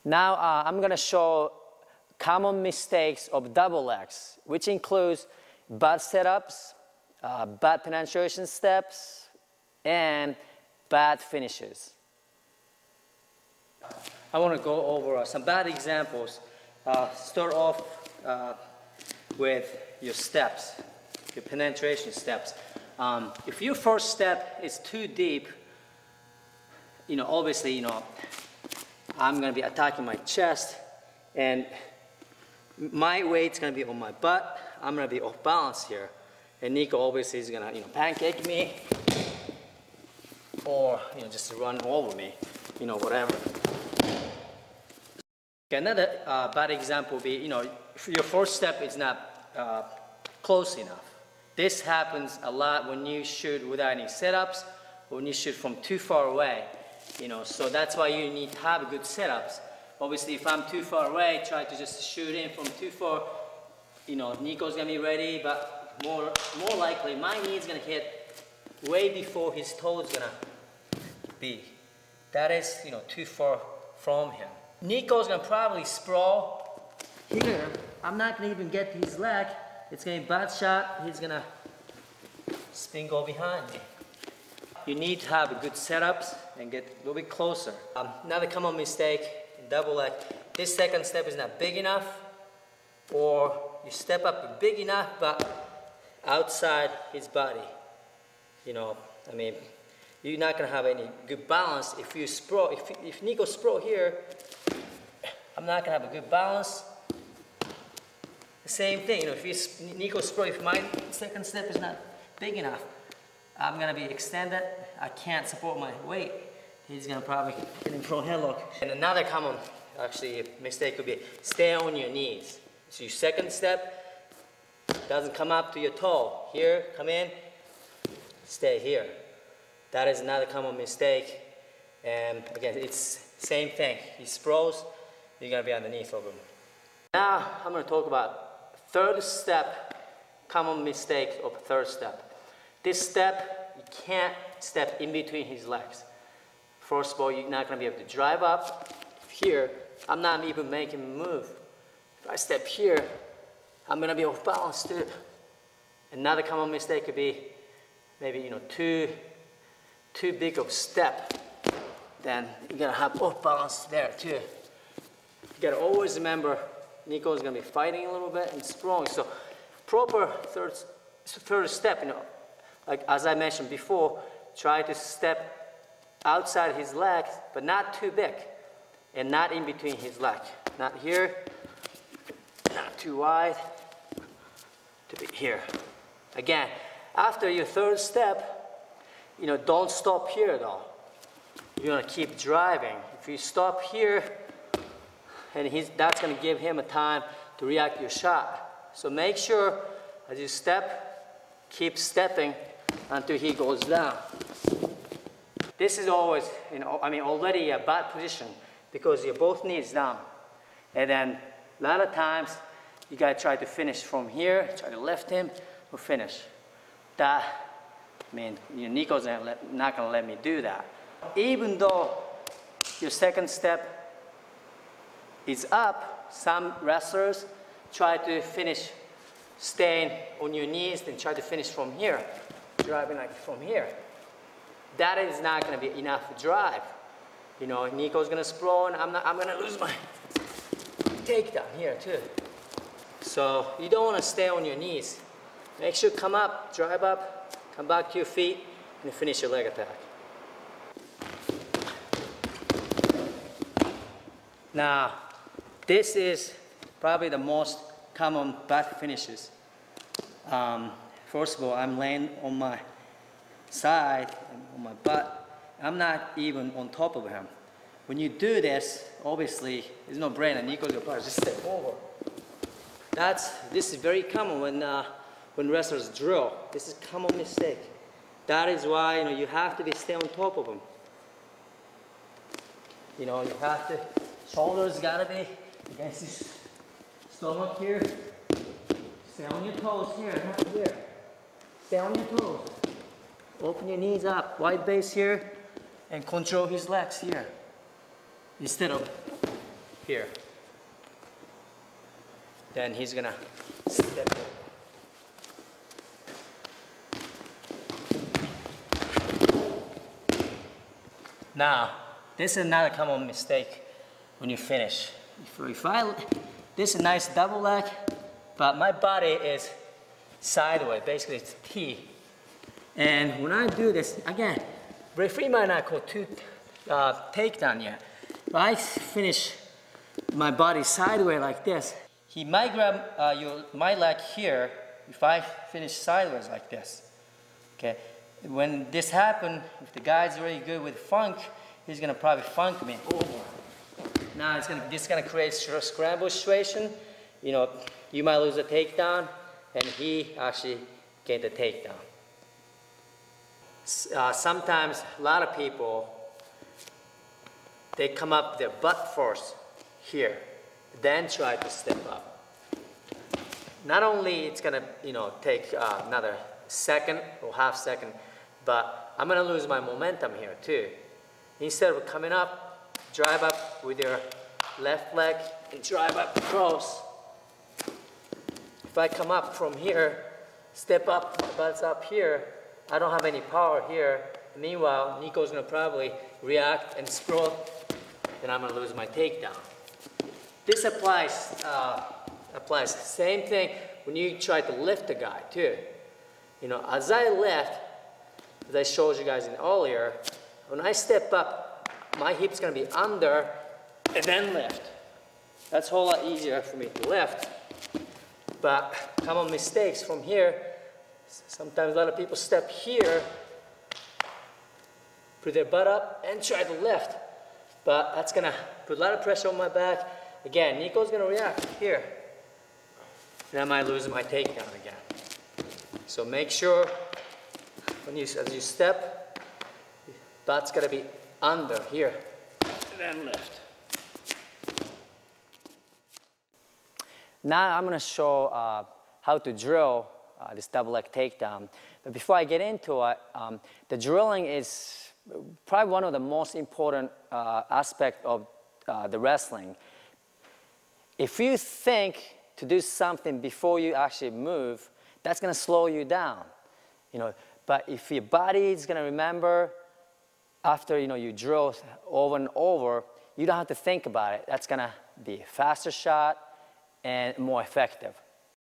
Now I'm going to show common mistakes of double legs, which includes butt setups, butt penetration steps, and bad finishes. I want to go over some bad examples. Start off with your steps, your penetration steps. If your first step is too deep, obviously, I'm going to be attacking my chest, and my weight's going to be on my butt. I'm going to be off balance here, and Nico obviously is going to, pancake me, or just run over me, whatever. Okay, another bad example would be, if your first step is not close enough. This happens a lot when you shoot without any setups, or when you shoot from too far away. So that's why you need to have good setups. Obviously, if I'm too far away, try to just shoot in from too far. Nico's gonna be ready, but more likely, my knee's gonna hit way before his toe's gonna be. That is, too far from him. Nico's gonna probably sprawl here. I'm not gonna even get to his leg. It's gonna be butt shot. He's gonna spin go behind me. You need to have good setups and get a little bit closer. Another common mistake in double leg, this second step is not big enough, or you step up big enough but outside his body. You're not gonna have any good balance if you sprawl. If Nico sprawl here, I'm not gonna have a good balance. The same thing, if Nico sprawl, if my second step is not big enough, I'm gonna be extended. I can't support my weight. He's gonna probably get in front headlock. And another common, mistake would be stay on your knees. So your second step doesn't come up to your toe. Here, come in, stay here. That is another common mistake. And again, it's same thing. He sprawls, you're gonna be underneath of him. Now I'm gonna talk about third step, common mistake of third step. This step, you can't step in between his legs. First of all, you're not going to be able to drive up. Here, I'm not even making a move. If I step here, I'm going to be off balance too. Another common mistake could be maybe, too big of step. Then you're going to have off balance there too. You got to always remember, Nico's going to be fighting a little bit and sprawling. So proper third step, like as I mentioned before, try to step outside his legs, but not too big, and not in between his leg. Not here, not too wide, to be here. Again, after your third step, don't stop here though. You're gonna keep driving. If you stop here, and that's gonna give him a time to react to your shot. So make sure as you step, keep stepping until he goes down. This is always, already a bad position because your both knees down. And then a lot of times, you gotta try to finish from here, try to lift him, or finish. Nico's not gonna let me do that. Even though your second step is up, some wrestlers try to finish staying on your knees, then try to finish from here, driving like from here. That is not going to be enough drive. Nico's going to sprawl, and I'm going to lose my takedown here too. So you don't want to stay on your knees. Make sure come up, drive up, come back to your feet, and finish your leg attack. Now, this is probably the most common butt finishes. First of all, I'm laying on my side, on my butt. I'm not even on top of him. When you do this, obviously, there's no brainer. Nico's your partner, just step over. This is very common when wrestlers drill. This is a common mistake. That is why you have to stay on top of him. You have to, shoulders gotta be against his stomach here. Stay on your toes here, not here. Stay on your toes. Open your knees up, wide base here, and control his legs here. Instead of here. Then he's gonna step over. Now, this is another common mistake when you finish. This is a nice double leg, but my body is sideways, basically it's T. And when I do this, again, referee might not call two takedown yet, but I finish my body sideways like this. He might grab my leg here if I finish sideways like this. Okay. When this happens, if the guy's really good with funk, he's gonna probably funk me over. Now this is gonna create a scramble situation. You know, you might lose a takedown, and he actually get the takedown. Sometimes a lot of people, they come up their butt first here, then try to step up. Not only it's gonna, you know, take another second or half second, but I'm gonna lose my momentum here too. Instead of coming up, drive up with your left leg and drive up close. If I come up from here, step up, butt's up here, I don't have any power here. Meanwhile, Nico's gonna probably react and sprawl, then I'm gonna lose my takedown. This applies same thing when you try to lift a guy too. You know, as I lift, as I showed you guys in earlier, when I step up, my hip's gonna be under and then lift. That's a whole lot easier for me to lift. But common mistakes from here, sometimes a lot of people step here, put their butt up and try to lift. But that's gonna put a lot of pressure on my back. Again, Nico's gonna react here. And I might lose my takedown again. So make sure as you step, butt's gonna be under here, and then lift. Now I'm gonna show how to drill this double leg takedown. But before I get into it, the drilling is probably one of the most important aspects of the wrestling. If you think to do something before you actually move, that's gonna slow you down. You know, but if your body is gonna remember after you drill over and over, you don't have to think about it. That's gonna be a faster shot and more effective.